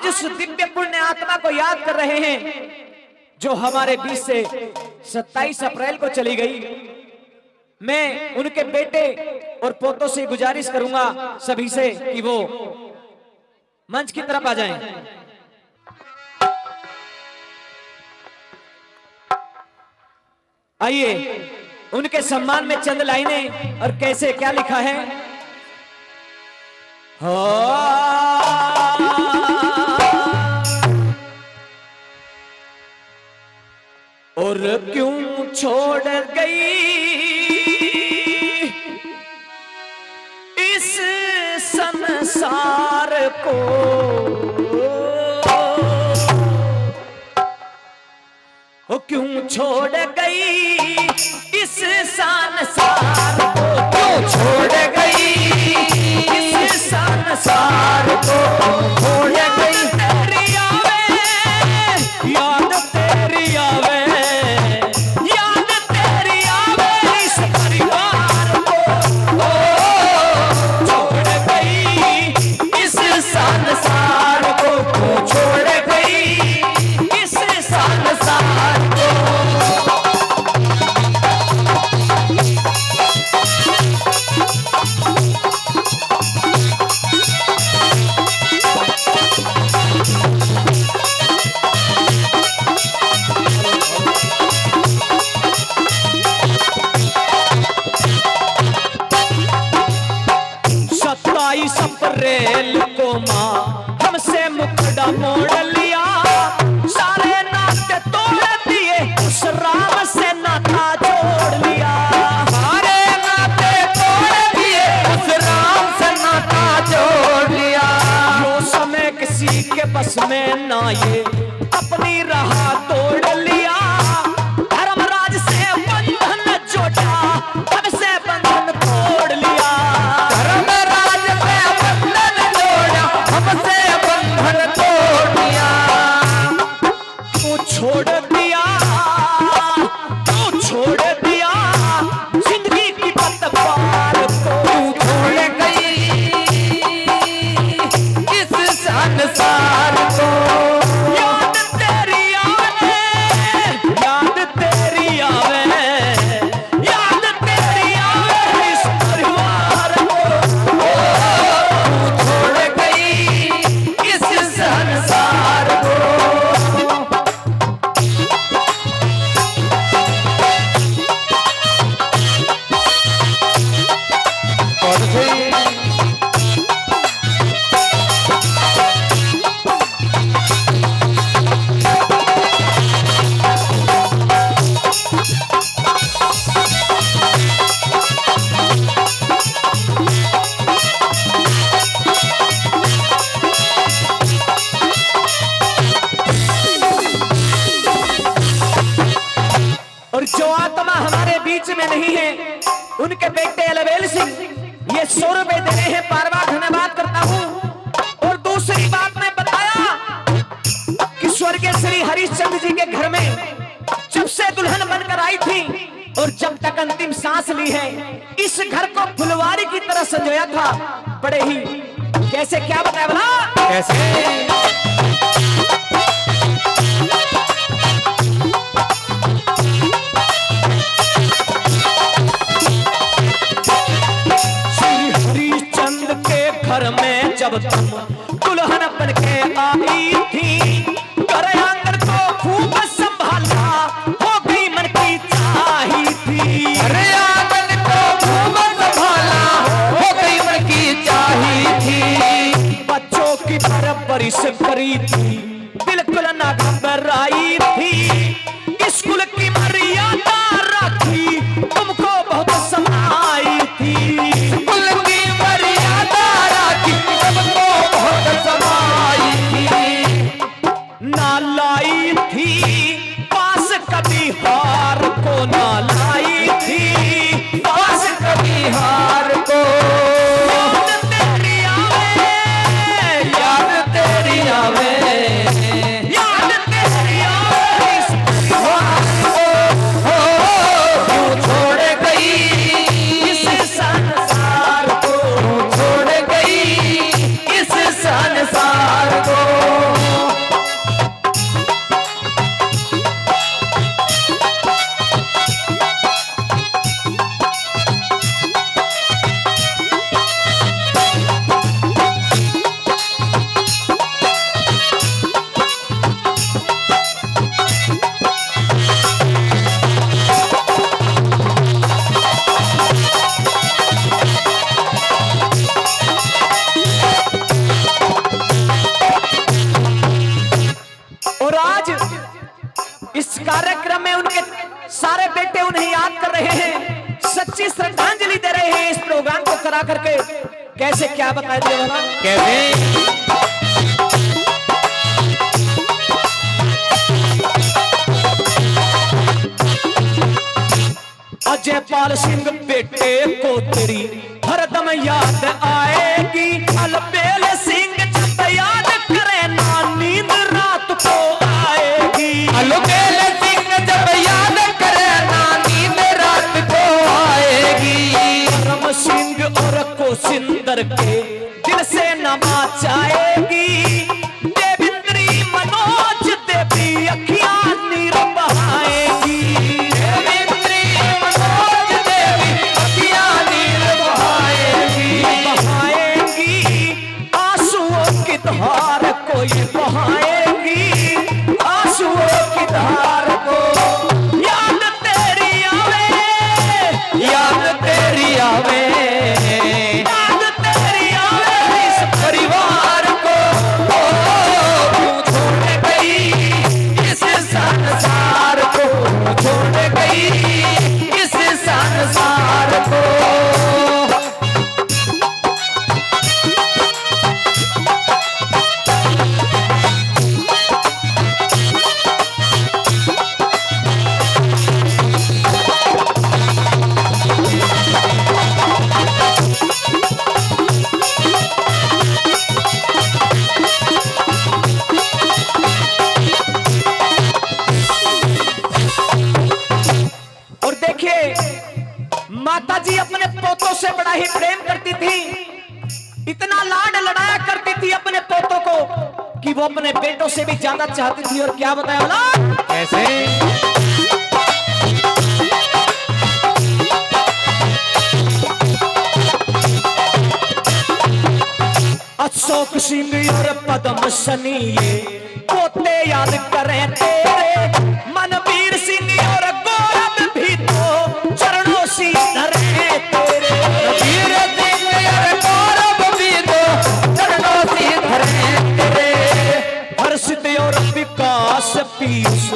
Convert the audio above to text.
आज उस दिव्य पुण्य आत्मा को याद कर रहे हैं जो हमारे बीच से 27 अप्रैल को चली गई। मैं उनके बेटे और पोतों से गुजारिश करूंगा सभी से कि वो मंच की तरफ आ जाएं। आइए उनके सम्मान में चंद लाइनें। और कैसे क्या लिखा है? और क्यों छोड़ गई इस संसार को, वो क्यों छोड़ गई इस संसार को, क्यों छोड़ गई इस संसार को, छोड़ गई तेरी आवे, याद तेरी आवे, याद तेरी आवे इस परिवार को, छोड़ गई इस संसार को, छोड़ गई इस संसार को। अप्रैल को माँ हमसे मुखड़ा मोड़ लिया, सारे नाते तोड़ दिए, उस राम से नाता जोड़ लिया, सारे नाते तोड़ दिए, उस राम से नाता जोड़ लिया। वो समय किसी के बस में ना ये अपनी राह तोड़ लिया, धर्मराज से बंधन जोड़ा, अब से बंधन तोड़ लिया, धर्मराज से बंधन जोड़ा, हमसे बंधन तोड़ दिया। तू छोड़ दिया, तू छोड़ दिया जिंदगी की पतवार को, तू छोड़ गई इस संसार को, याद तेरी आवे, याद तेरी आवे, याद तेरी आवे इस परिवार को, तू छोड़ गई इस संसार को। और फिर और जो आत्मा हमारे बीच में नहीं है, उनके बेटे अलबेल सिंह ये 100 रुपए दे रहे हैं। बार-बार धन्यवाद करता हूं। और दूसरी बात मैं बताया कि स्वर्गीय श्री हरिश्चंद्र जी के घर में जब से दुल्हन बनकर आई थी और जब तक अंतिम सांस ली है, इस घर को फुलवारी की तरह सजाया था। बड़े ही कैसे क्या बताया भला कैसे? घर में जब तुम दुल्हन बन के आई थी, घर आंगन को खूब संभाला, वो भी मन की चाही थी, घर आंगन को खूब संभाला, वो भी मन की चाही थी, बच्चों की परवरिश करी थी, बिल्कुल ना घबराई थी, स्कूल की मर्यादा रखी, तुमको बहुत समाई थी, स्कूल की मर्यादा रखी, तुमको बहुत समाई थी, ना लाई थी पास कभी हार को, ना लाई थी पास कभी हार को, याद तेरी आवे, याद तेरी आवे, याद तेरी आवे इस परिवार इस कार्यक्रम में उनके सारे बेटे उन्हें याद कर रहे हैं, सच्ची श्रद्धांजलि दे रहे हैं इस प्रोग्राम को करा करके। कैसे क्या बताया देवाला? कैसे अजय पाल सिंह बेटे को तेरी हरदम याद आएगी, अलबेल सिंह जब याद करे ना नींद रात को आएगी। अलबेल सिंह जब याद करे ना नींद रात को आएगी। रम सिंह और कोशिंदर के दिल से नमा चाहेगी, देवेंद्री मनोज देवी अखियां नीर बहाएगी। धार कोई बहाएगी, आंसुओं की धार को याद तेरी आवे, याद तेरी आवे, याद तेरी आवे इस परिवार को। तू छोड़ गई इस संसार को, छोड़ गई इस संसार को। माता जी अपने पोतों से बड़ा ही प्रेम करती थी, इतना लाड लड़ाया करती थी अपने पोतों को कि वो अपने बेटों से भी ज्यादा चाहती थी। और क्या बताया बोला? कैसे? अशोक सिंह और पद्म सनी ये पोते याद करें तेरे, मनवीर सिंह और गौरव भी तो चरणों सी धरे तेरे। वीर सिंह और गौरव भी तो चरणों सी धरे तेरे। हर्षित और विकास पीयूष